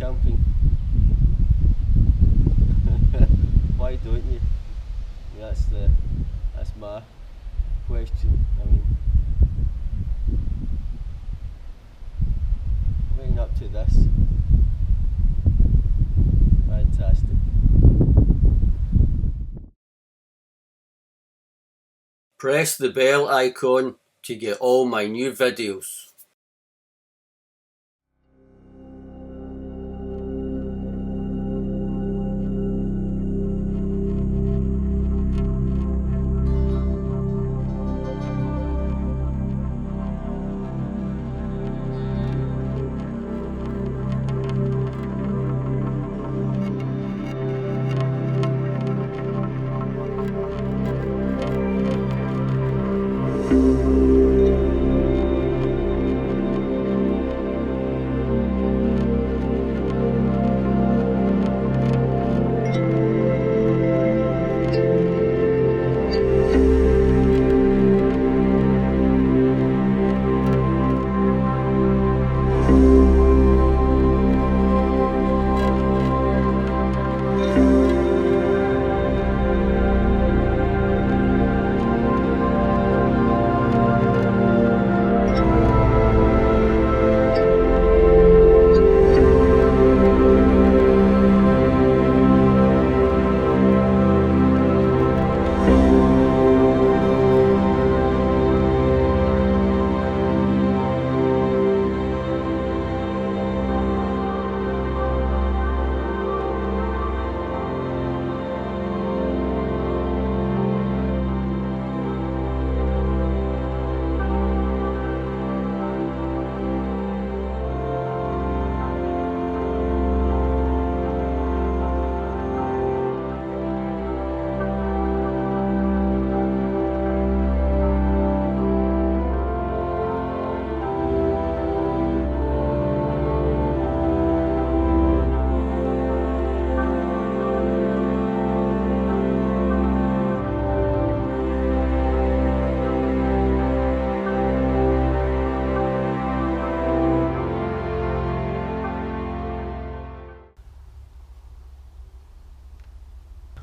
camping? Why don't you? That's my question. I mean, leading up to this, fantastic. Press the bell icon to get all my new videos.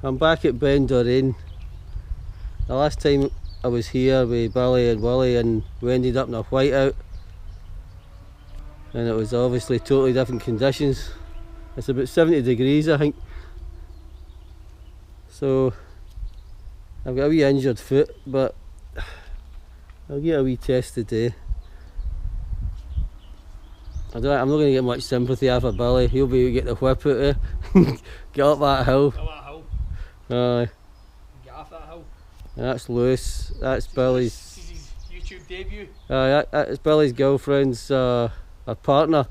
I'm back at Ben Doreen. The last time I was here with Billy and Willie and we ended up in a whiteout, and it was obviously totally different conditions. It's about 70 degrees I think. So I've got a wee injured foot, but I'll get a wee test today. I'm not going to get much sympathy out of Billy. He'll be able to get the whip out of get up that hill. Aye. Get off that hill. That's Lewis. That's Billy's. This is his YouTube debut. That's Billy's girlfriend's her partner.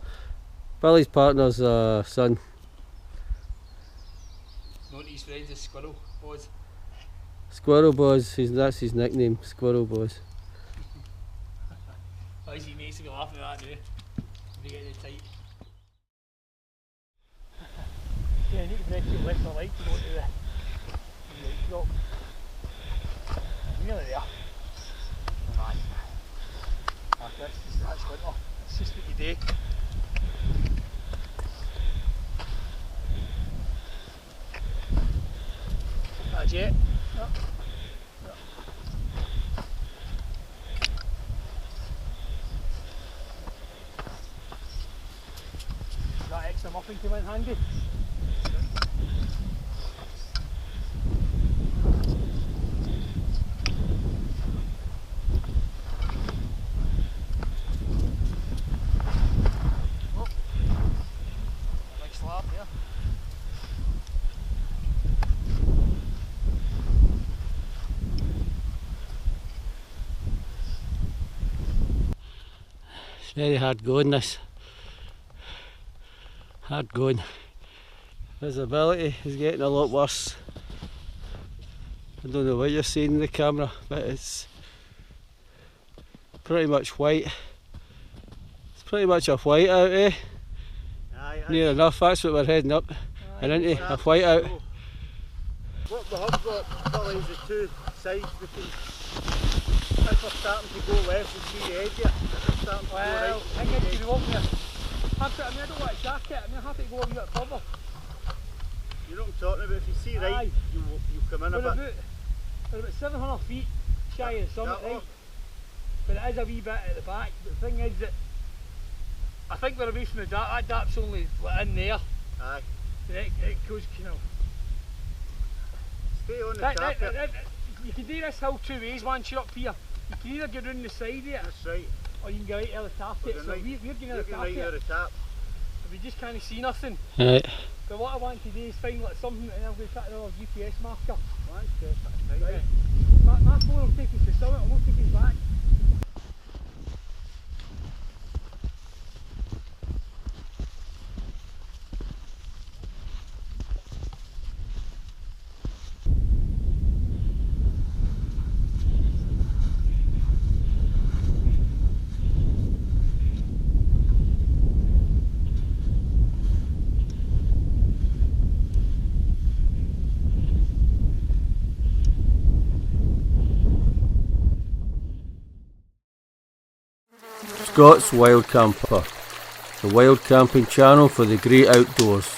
Billy's partner's son. Known to his friends as Squirrel Boys. Squirrel Boys. That's his nickname. Squirrel Boys. Oh, he makes me laugh at that now. If you get it tight. Yeah, I need to press your left or right to go to the light drop. Nearly there. Right. That's winter. It's just what you do. That's it. Yep. Yep. That extra muffin came in handy. Very hard going this. Hard going. Visibility is getting a lot worse. I don't know what you're seeing in the camera, but it's pretty much white. It's pretty much a white out, eh? Aye, Near enough, that's what we're heading up and into, a white out. What the hub's got, Billy, is the two sides we can, if we're starting to go left, we see the edge here. If we're starting to go right, I think I should be walking here. I mean, I don't want a jacket. I mean, I'm happy to go a wee bit further. You know what I'm talking about? If you see right, you come in a bit. We're about 700 feet shy of the summit, right? But it is a wee bit at the back. But the thing is that I think we're away from the dap. That dap's only in there. Aye. It goes kind of. Stay on the carpet. You can do this hill two ways once you're up here. You can either go round the side of it, That's right. or you can go right out of the carpet. So we're going out of the carpet. Right out of the tap. We just can't see nothing. Right. But what I want to do is find like something, and I'm going to set another GPS marker. One step at a time. Right. My phone will take us to the summit, I won't take us back. Scott's Wild Camper, the wild camping channel for the great outdoors.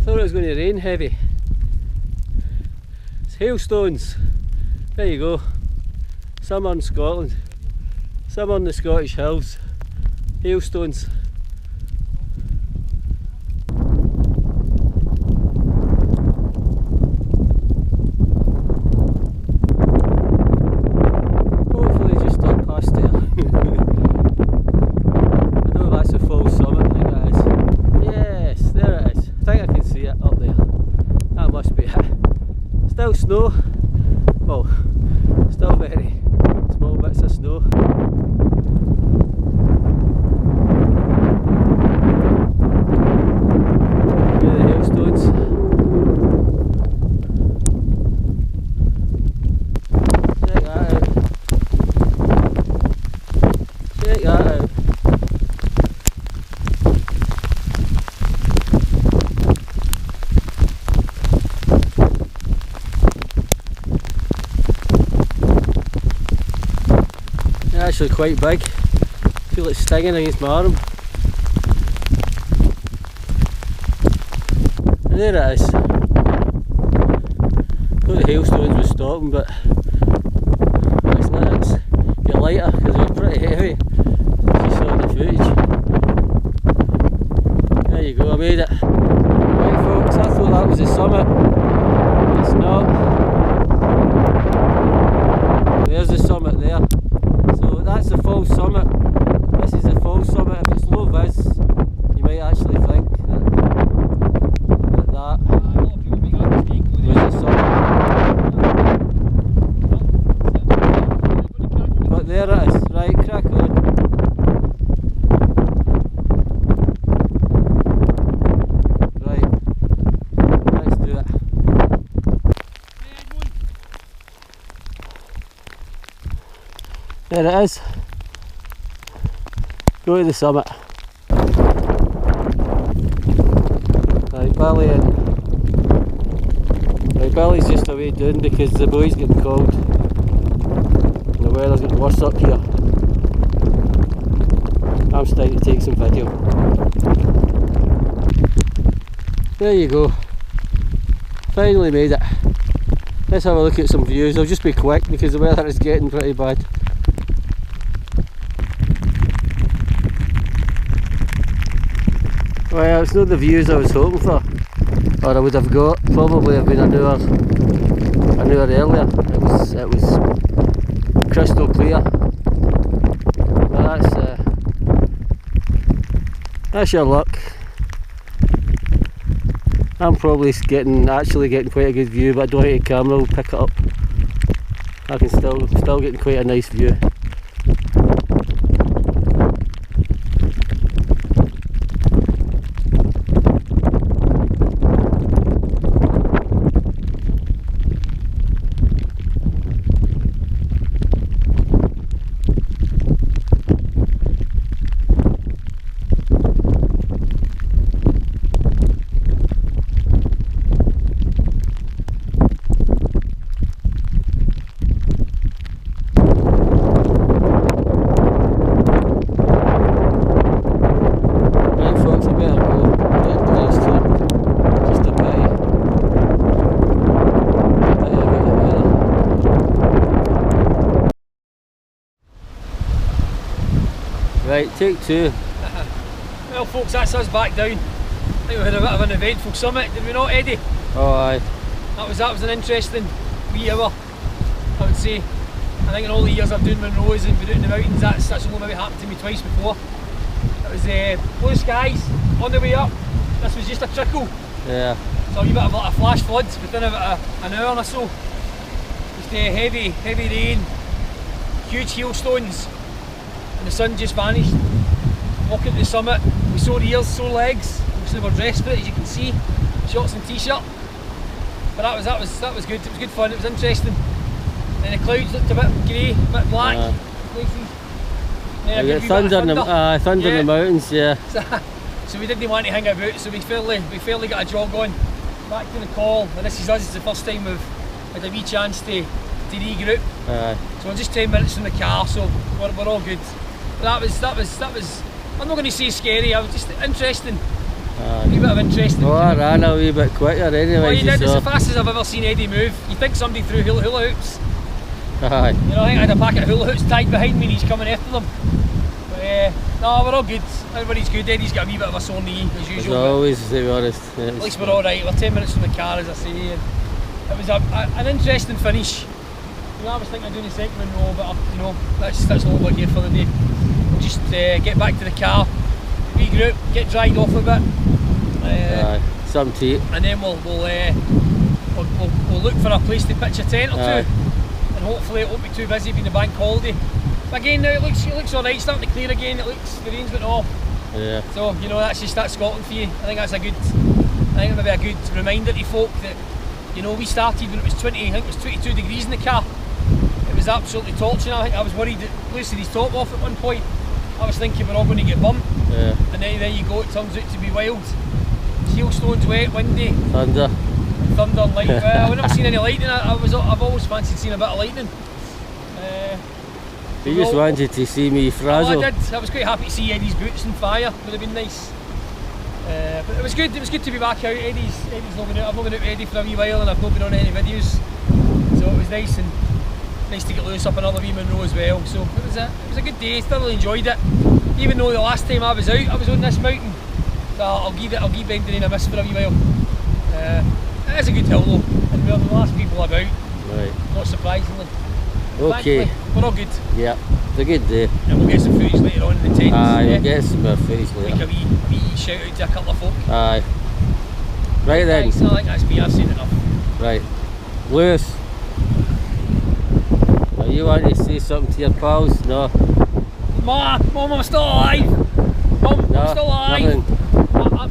thought it was going to rain heavy. It's hailstones. There you go. Summer in Scotland. Summer in the Scottish hills. Hailstones. Hopefully just up past there. I don't know if that's the full summit. I think it is. Yes, there it is. I think I can see it up there. That must be it. Still snow. Well, still very small bits of snow. Here are the hailstones. Check that out. Check that out. They're actually quite big. I feel it stinging against my arm. And there it is. Thought the hailstones were stopping, but it's not. It's get lighter because they're pretty heavy. As you saw in the footage. There you go, I made it. Right folks, I thought that was the summit. It's not. There's the summit there. So that's the full summit. This is the full summit. If it's low vis, you might actually think that was the summit. But there it is. Right, crack on. Right, let's do it. There it is. Go to the summit. Right, Billy's just away doing because the boy's getting cold. And the weather's getting worse up here. I'm starting to take some video. There you go. Finally made it. Let's have a look at some views. I'll just be quick because the weather is getting pretty bad. Well, it's not the views I was hoping for, or I would have got. Probably have been an hour earlier. It was crystal clear. But that's your luck. I'm probably actually getting quite a good view, but I don't think the camera will pick it up. I can still getting quite a nice view. Right, take two. Well folks, that's us back down. I think we had a bit of an eventful summit, did we not, Eddie? Oh aye. That was an interesting wee hour, I would say. I think in all the years I've done Monroes and been out in the mountains, that's only maybe happened to me twice before. It was blue skies on the way up. This was just a trickle. Yeah. So a wee bit of like a flash floods within about an hour or so. Just heavy rain, huge hailstones, and the sun just vanished. Walking to the summit, we saw ears, saw legs. Obviously we were dressed for it, as you can see, shorts and t-shirt. But that was good. It was good fun. It was interesting. And the clouds looked a bit grey, a bit black. Places. Yeah, you get thunder in the mountains, yeah. So we didn't want to hang about. So we fairly got a jog on. Back to the call, and this is us. It's the first time we've had a wee chance to regroup. So we're just 10 minutes from the car, so we're all good. But that was. I'm not going to say scary. It was just interesting. A wee bit of interest. Oh, I ran a wee bit quicker anyway. Well, you did. It's the fastest I've ever seen Eddie move. You think somebody threw hula hoops? Aye. You know, I think I had a packet of hula hoops tied behind me and he's coming after them. But no, we're all good. Everybody's good. Eddie's got a wee bit of a sore knee as usual. As always, to be honest. At least we're alright. We're 10 minutes from the car, as I say. And it was an interesting finish. You know, I was thinking of doing a second row, but you know, that's all we're here for the day. We'll just get back to the car, regroup, get dried off a bit. Some tea. And then we'll look for a place to pitch a tent or two. And hopefully it won't be too busy being a bank holiday. But again, now it looks alright, starting to clear again. It looks, the rain's went off. Yeah. So you know, that's Scotland for you. I think that's a good. I think maybe a good reminder to folk that, you know, we started when it was 22 degrees in the car. It was absolutely torching. I think I was worried that Lucy his top off at one point. I was thinking we're all going to get bummed. Yeah. And then there you go. It turns out to be wild. Hailstones, wet, windy. Thunder and lightning. Well, I've never seen any lightning. I've always fancied seeing a bit of lightning. You just wanted to see me frazzle. Oh, I did. I was quite happy to see Eddie's boots on fire. Would have been nice. But it was good. It was good to be back out. Eddie's not been out. I've not been out with Eddie for a wee while, and I've not been on any videos. So it was nice to get loose up another wee Monroe as well. So it was a good day. Thoroughly enjoyed it. Even though the last time I was out, I was on this mountain. So I'll give Bendon a miss for a wee while. It is a good hill though, and we're the last people about. Right. Not surprisingly. Okay. Thankfully, we're all good. Yeah, it's a good day. And we'll get some footage later on in the tent. We'll get some more footage later. Like a wee shout out to a couple of folk. Aye. Right then. I think that's me, I've seen enough. Right. Lewis. Now you want to say something to your pals? No? Mom, I'm still alive! Mum, No, I'm still alive! nothing.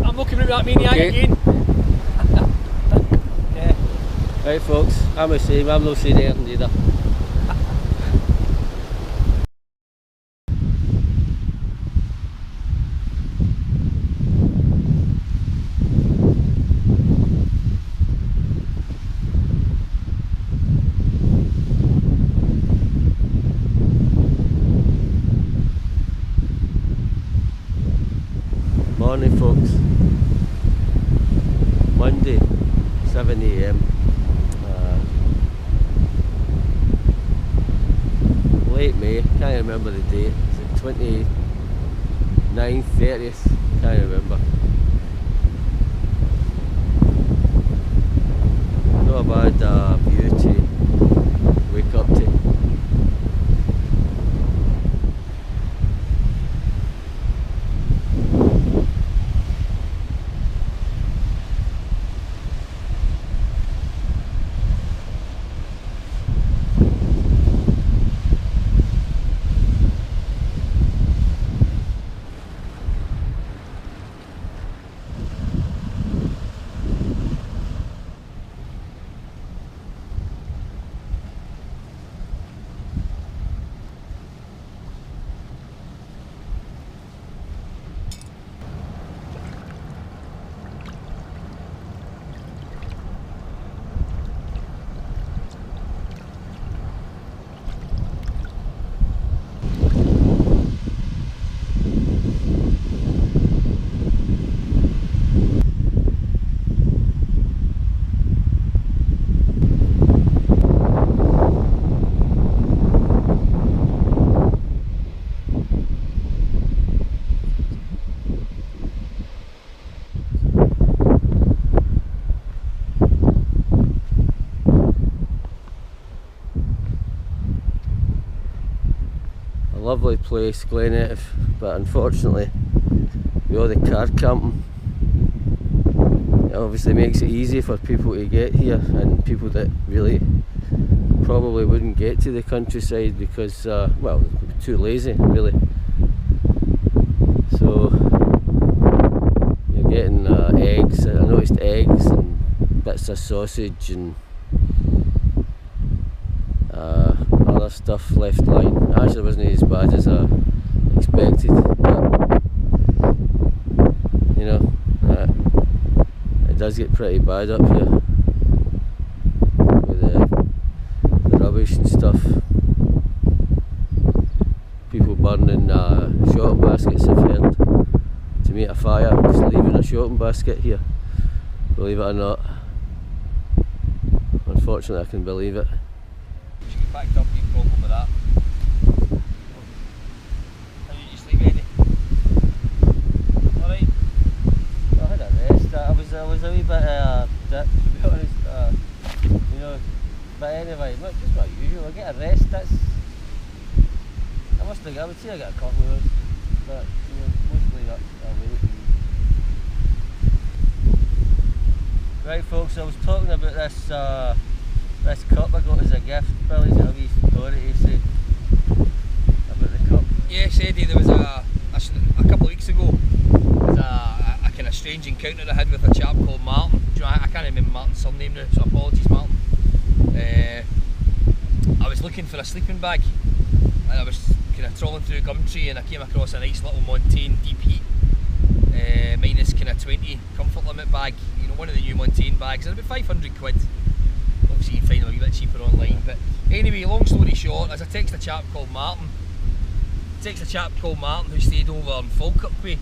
I'm not coming out with that maniac again. Yeah. Right folks, I'm the same, I'm not saying anything either. Morning folks, Monday 7 AM, late May, can't remember the date, is it 29th, 30th, can't remember. Not a bad view to wake up to. Lovely place, Glen Etive, but unfortunately with all the car camping, it obviously makes it easy for people to get here, and people that really probably wouldn't get to the countryside because well, too lazy really. So you're getting eggs, I noticed eggs and bits of sausage and other stuff left lying. Actually wasn't as bad as I expected, but you know, it does get pretty bad up here with the rubbish and stuff. People burning shot baskets, I've heard. To me a fire, just leaving a shopping basket here, believe it or not. Unfortunately I can believe it. She get packed up, no problem with that. How did you sleep, Eddie? Alright? I had a rest. I was a wee bit dip, to be honest. You know, but anyway, just my usual. I get a rest. That's. I would say I get a couple of hours, but you know, mostly that's away. Right, folks. I was talking about this this cup I got as a gift. Billy's got a wee story to say about the cup. Yes, Eddie. There was a couple of weeks ago. There was a kind of strange encounter I had with a chap called Martin. Do you know, I can't remember Martin's surname now, so apologies, Martin. I was looking for a sleeping bag, and I was kind of trawling through Gumtree, and I came across a nice little Montane deep heat minus kind of 20 comfort limit bag. You know, one of the new Montane bags, and about 500 quid. Obviously you can find them a wee bit cheaper online, but anyway, long story short, as I text a chap called Martin, who stayed over in Falkirk Way,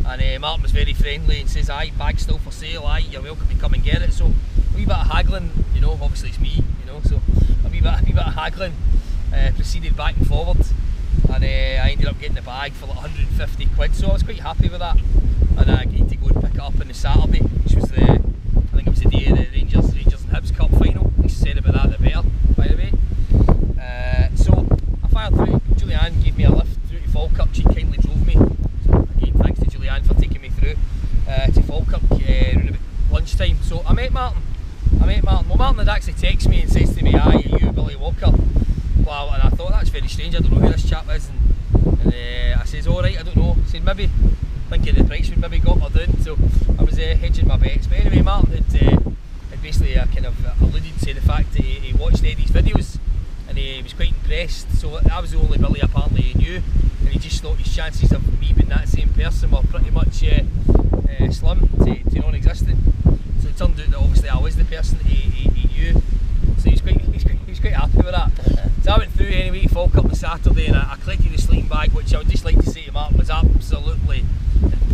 and Martin was very friendly and says, aye, bag's still for sale, aye, you're welcome to come and get it. So a wee bit of haggling, you know, obviously it's me, you know, so a wee bit of haggling proceeded back and forward, and I ended up getting the bag for like 150 quid, so I was quite happy with that. And I agreed to go and pick it up on the Saturday, which was I think it was the day of the Rangers and Hibs Cup final. He said about that the better, by the way. So I fired through. Julianne gave me a lift through to Falkirk. She kindly drove me. So again, thanks to Julianne for taking me through to Falkirk around about lunchtime. So I met Martin. Well, Martin had actually texted me and says to me, aye, are you Billy Walker? Wow, and I thought, that's very strange, I don't know who this chap is. And I says, alright, I don't know. I said, maybe, thinking the price would maybe go up or down, so I was hedging my bets. But anyway, Martin had basically kind of alluded to the fact that he watched Eddie's videos, and he was quite impressed. So that was the only Billy apparently he knew, and he just thought his chances of me being that same person were pretty much slim to non-existent. So it turned out that obviously I was the person he knew, so he was quite happy with that. So I went through anyway to Falkirk on Saturday, and I collected the sleeping bag, which I would just like to say to Martin was absolutely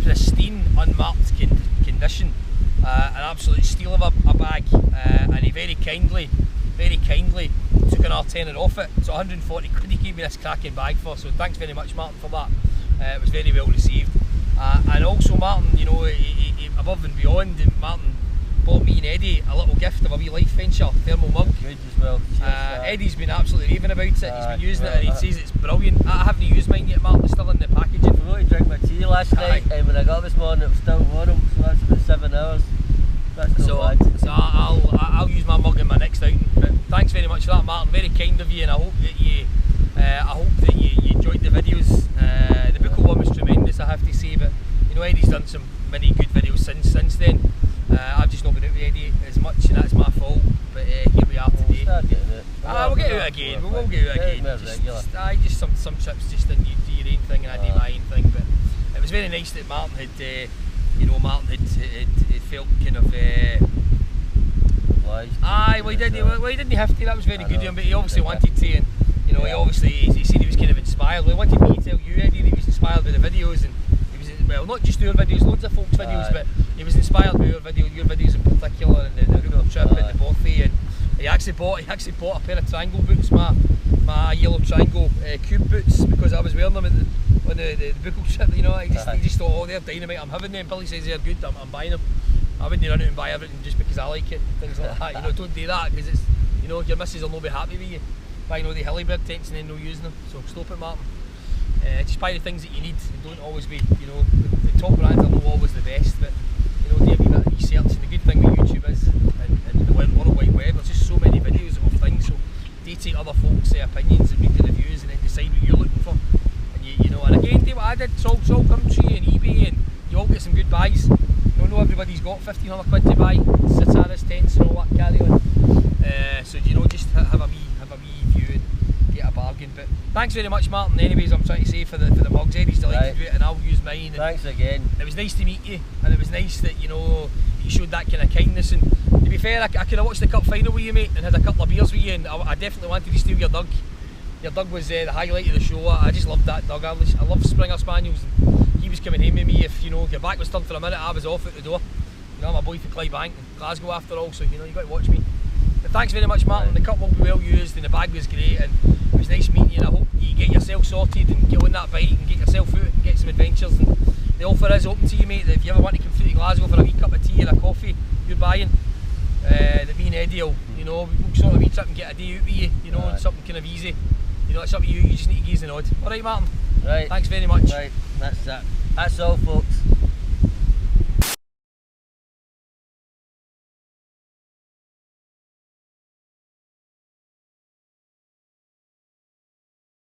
pristine, unmarked condition, an absolute steal of a bag, and he very kindly took another tenner off it. So 140 quid he gave me this cracking bag for, so thanks very much, Martin, for that. It was very well received. And also Martin, you know, he above and beyond, Martin bought me and Eddie a little gift of a wee Life Venture thermal mug. Good as well. Eddie's been absolutely raving about it. He's been using it, and he says it's brilliant. I haven't used mine yet, Martin. It's still in the packaging. I forgot to drink my tea last night, and when I got up this morning it was still warm, so that's about 7 hours. That's not bad. So I'll use my mug in my next outing. But thanks very much for that, Martin. Very kind of you, and I hope that you enjoyed the videos. The Buckle one was tremendous, I have to say. But you know, Eddie's done some many good videos since then. I've just not been out with Eddie as much, and that's my fault. But here we are today. We'll get out again. We'll get out again. Just some trips, just do your own thing, and I do my own thing. But it was very nice that Martin had, had felt kind of. Aye, well he didn't have to. That was very good of him, but he obviously wanted to, and you know, he said he was kind of inspired. Well, he wanted me to tell you, Eddie, that he was inspired by the videos, and he was, well, not just your videos, loads of folks' videos, but he was inspired by your videos in particular, and the Rugby trip and the Bothy, and he actually bought a pair of triangle boots, my yellow triangle cube boots, because I was wearing them on the Buckle trip. You know, he just thought, oh, they're dynamite, I'm having them. Billy says they're good, I'm buying them. I wouldn't run out and buy everything just because I like it, things like that. You know, don't do that, because it's, you know, your missus will not be happy with you buying all the Hillybird tents and then no using them. So stop it, Martin. Just buy the things that you need, and don't always be, you know, the top brands are not always the best, but you know, do a wee bit of research. And the good thing with YouTube is, and the World Wide Web, there's just so many videos of things, so do take other folks' opinions and read the reviews, and then decide what you're looking for. And you know, and again, do what I did, Salt Gumtree and eBay, and you all get some good buys. You know, everybody's got 1,500 quid to buy Sataris tents and all that carry on. So you know, just have a wee view and get a bargain. But thanks very much, Martin. Anyways, I'm trying to say for the mugs, Eddie's delighted to do it, and I'll use mine. And thanks again. It was nice to meet you, and it was nice that, you know, you showed that kind of kindness. And to be fair, I could have watched the cup final with you, mate, and had a couple of beers with you, and I definitely wanted to steal your dog. Your dog was the highlight of the show. I just loved that dog. I love Springer Spaniels. And he was coming home with me if, you know, your back was turned for a minute, I was off out the door. You know, I'm a boy for Clydebank and Glasgow after all, so you know, you got to watch me. But thanks very much, Martin. The cup will be well used and the bag was great, and it was nice meeting you, and I hope you get yourself sorted and get on that bike and get yourself out and get some adventures. And the offer is open to you, mate, that if you ever want to come through to Glasgow for a wee cup of tea and a coffee you're buying, that me and Eddie will, you know, we'll sort of wee trip and get a day out with you, you know, and something kind of easy. You know, it's up to you, you just need to give us a nod. Alright, Martin? Right. Thanks very much. Right, that's that. That's all, folks.